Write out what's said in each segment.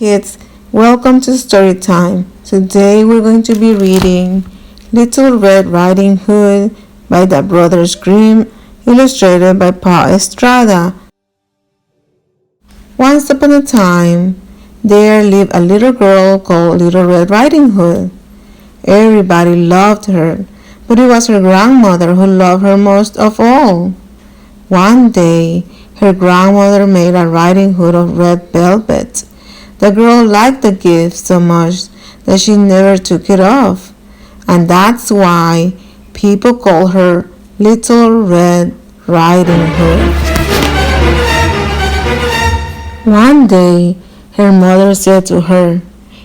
kids, welcome to story time. Today we're going to be reading Little Red Riding Hood by the Brothers Grimm, illustrated by Pau Estrada. Once upon a time, there lived a little girl called Little Red Riding Hood. Everybody loved her, but it was her grandmother who loved her most of all. One day, her grandmother made a riding hood of red velvet. The girl liked the gift so much that she never took it off, and that's why people call her Little Red Riding Hood. One day, her mother said to her,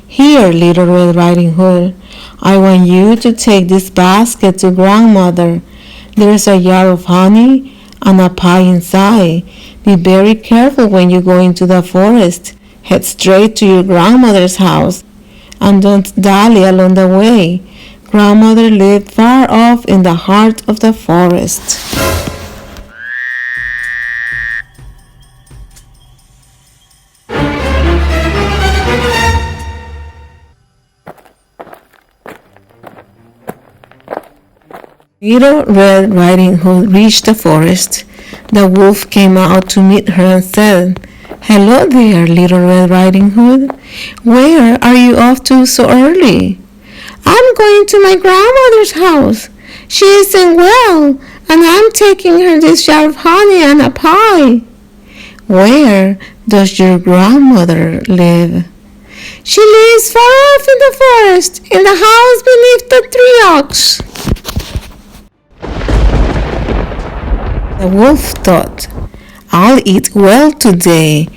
"Here, Little Red Riding Hood, I want you to take this basket to grandmother. There's a jar of honey and a pie inside. Be very careful when you go into the forest. Head straight to your grandmother's house and don't dally along the way. Grandmother lived far off in the heart of the forest." Little Red Riding Hood reached the forest. The wolf came out to meet her and said, "Hello there, Little Red Riding Hood. Where are you off to so early?" "I'm going to my grandmother's house. She isn't well, and I'm taking her this jar of honey and a pie." "Where does your grandmother live?" "She lives far off in the forest, in the house beneath the tree oaks." The wolf thought, "I'll eat well today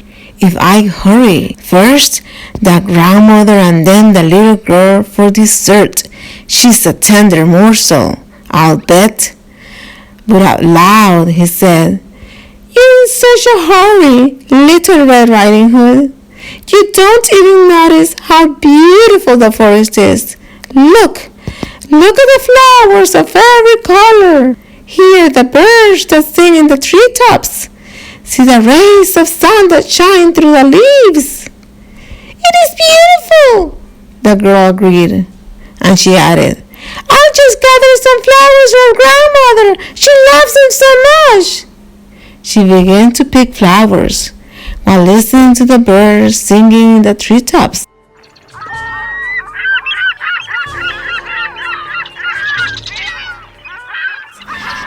if I hurry. First the grandmother and then the little girl for dessert. She's a tender morsel, I'll bet." But out loud he said, "You're in such a hurry, Little Red Riding Hood. You don't even notice how beautiful the forest is. Look at the flowers of every color. Hear the birds that sing in the treetops. See the rays of sun that shine through the leaves." "It is beautiful," the girl agreed, and she added, "I'll just gather some flowers for grandmother. She loves them so much." She began to pick flowers while listening to the birds singing in the treetops.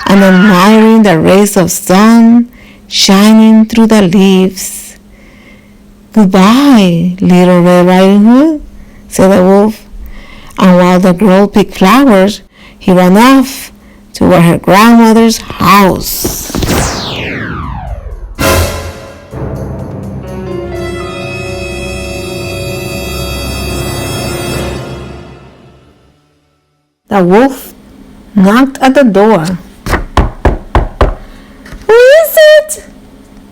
And admiring the rays of sun shining through the leaves. "Goodbye, Little Red Riding Hood," said the wolf, and while the girl picked flowers, he ran off toward her grandmother's house. The wolf knocked at the door. "Who is it?"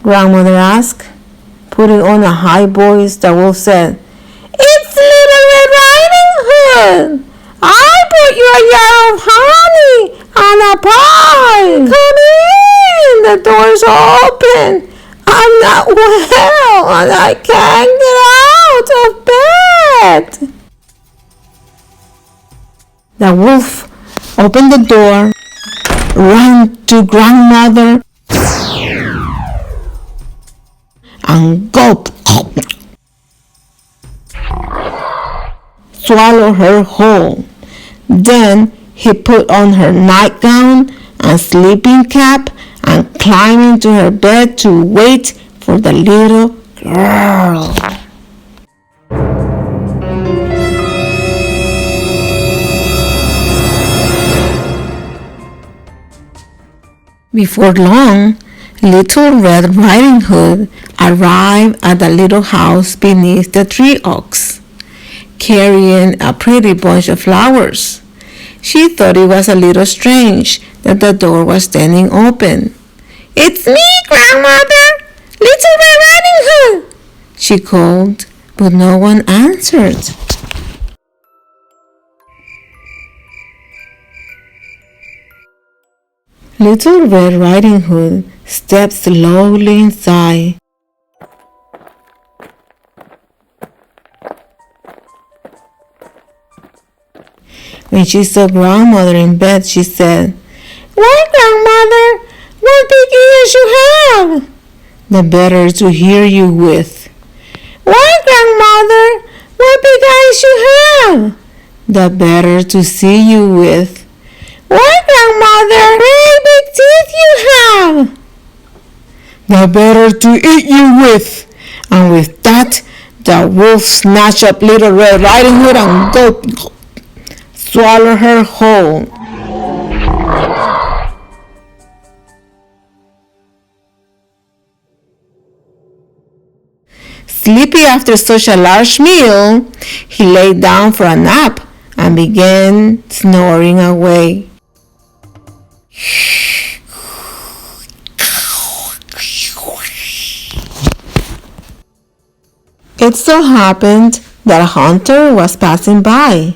Grandmother asked. Putting on a high voice, the wolf said, "It's Little Red Riding Hood. I brought you a jar of honey and a pie. Come in, the door's open. I'm not well and I can't get out of bed." The wolf opened the door, ran to grandmother, and gulped, swallowed her whole. Then he put on her nightgown and sleeping cap and climbed into her bed to wait for the little girl. Before long, Little Red Riding Hood arrived at the little house beneath the tree oaks, carrying a pretty bunch of flowers. She thought it was a little strange that the door was standing open. "It's me, Grandmother, Little Red Riding Hood," she called, but no one answered. Little Red Riding Hood stepped slowly inside. When she saw Grandmother in bed, she said, "Why, Grandmother? What big ears you have?" "The better to hear you with." "Why, Grandmother? What big eyes you have?" "The better to see you with." "Why, Grandmother? Great big teeth you have." "The better to eat you with." And with that, the wolf snatched up Little Red Riding Hood and swallowed her whole. Sleepy after such a large meal, he lay down for a nap and began snoring away. It so happened that a hunter was passing by.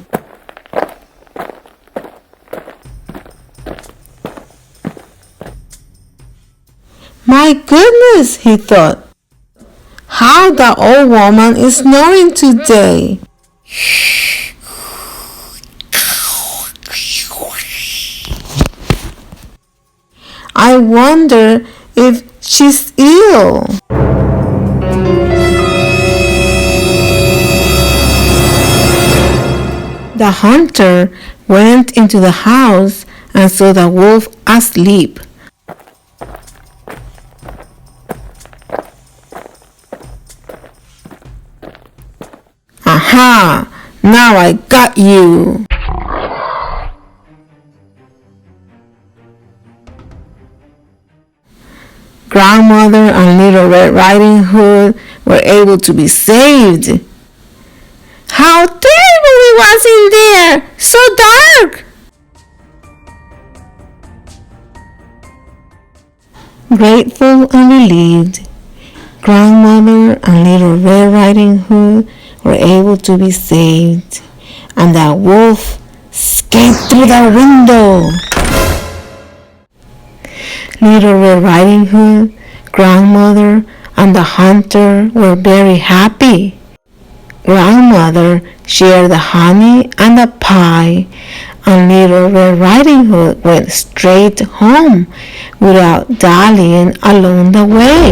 "My goodness," he thought, "how the old woman is snoring today." "I wonder if she's ill." The hunter went into the house and saw the wolf asleep. "Aha! Now I got you!" Grandmother and Little Red Riding Hood were able to be saved. "How terrible it was in there! So dark!" Grateful and relieved, Grandmother and Little Red Riding Hood were able to be saved, and the wolf escaped through the window. Little Red Riding Hood, Grandmother, and the hunter were very happy. Grandmother shared the honey and the pie, and Little Red Riding Hood went straight home without dallying along the way.